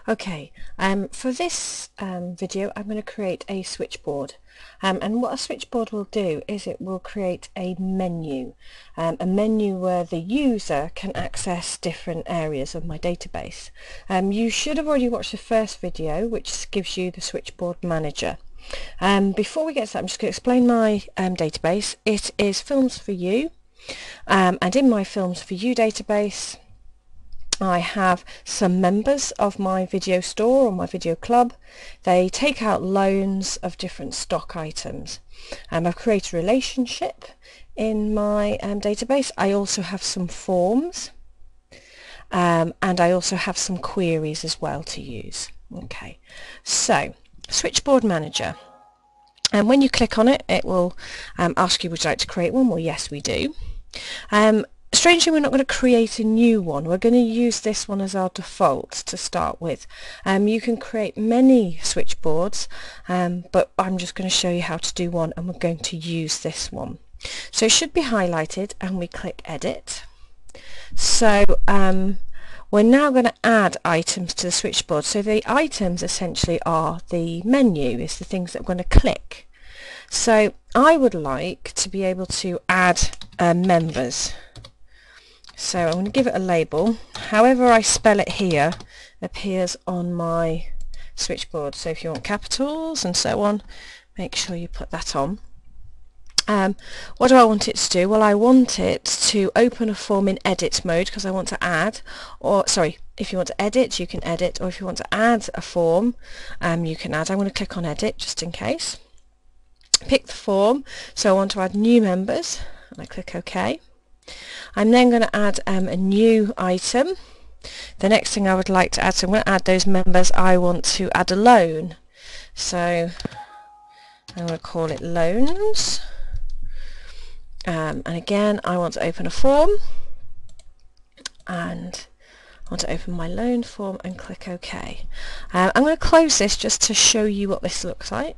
Okay, for this video I'm going to create a switchboard, and what a switchboard will do is it will create a menu where the user can access different areas of my database. You should have already watched the first video, which gives you the switchboard manager. Before we get to that, I'm just going to explain my database. It is Films for You, and in my Films for You database I have some members of my video store or my video club. They take out loans of different stock items. I've created a relationship in my database. I also have some forms, and I also have some queries as well to use. Okay, so Switchboard Manager. And when you click on it, it will ask you, would you like to create one? Well, yes, we do. Strangely, we're not going to create a new one. We're going to use this one as our default to start with. You can create many switchboards, but I'm just going to show you how to do one, and we're going to use this one. So it should be highlighted, and we click Edit. So we're now going to add items to the switchboard. So the items essentially are the menu, is the things that we're going to click. So I would like to be able to add members. So I'm going to give it a label. However I spell it here appears on my switchboard. So if you want capitals and so on, make sure you put that on. What do I want it to do? Well, I want it to open a form in edit mode because I want to add, or sorry, if you want to edit, you can edit, or if you want to add a form, you can add. I'm going to click on edit just in case. Pick the form. So I want to add new members, and I click OK. I'm then going to add a new item. The next thing I would like to add, so I'm going to add those members. I want to add a loan. So I'm going to call it loans. And again, I want to open a form. And I want to open my loan form and click OK. I'm going to close this just to show you what this looks like.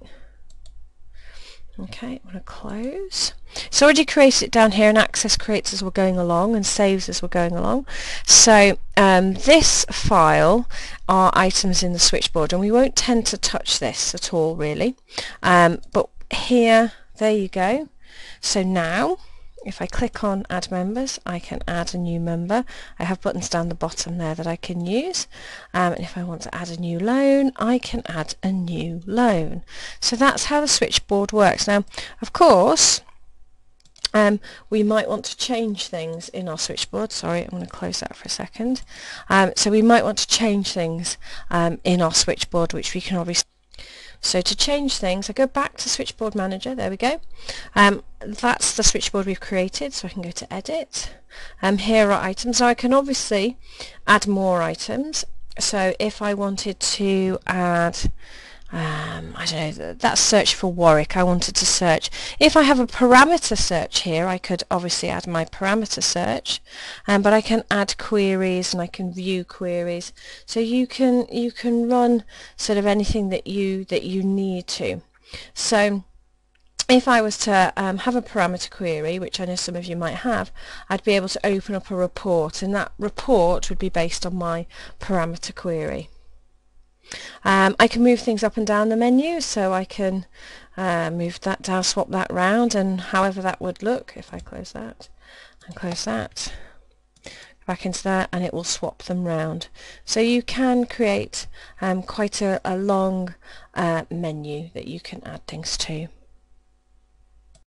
Okay, I'm going to close. It's already created it down here, and Access creates as we're going along and saves as we're going along. So this file are items in the switchboard, and we won't tend to touch this at all really. But here, there you go. So now, if I click on Add Members, I can add a new member. I have buttons down the bottom there that I can use. And if I want to add a new loan, I can add a new loan. So that's how the switchboard works. Now, of course, we might want to change things in our switchboard. Sorry, I'm going to close that for a second. So we might want to change things in our switchboard, which we can obviously. So to change things, I go back to Switchboard Manager. There we go. That's the switchboard we've created, so I can go to Edit. Here are items. Now I can obviously add more items. So if I wanted to add, I don't know, that's search for Warwick. I wanted to search. If I have a parameter search here, I could obviously add my parameter search, but I can add queries and I can view queries. So you can run sort of anything that you need to. So if I was to have a parameter query, which I know some of you might have, I'd be able to open up a report, and that report would be based on my parameter query. I can move things up and down the menu, so I can move that down, swap that round, and however that would look, if I close that and close that, go back into that, and it will swap them round. So you can create quite a long menu that you can add things to.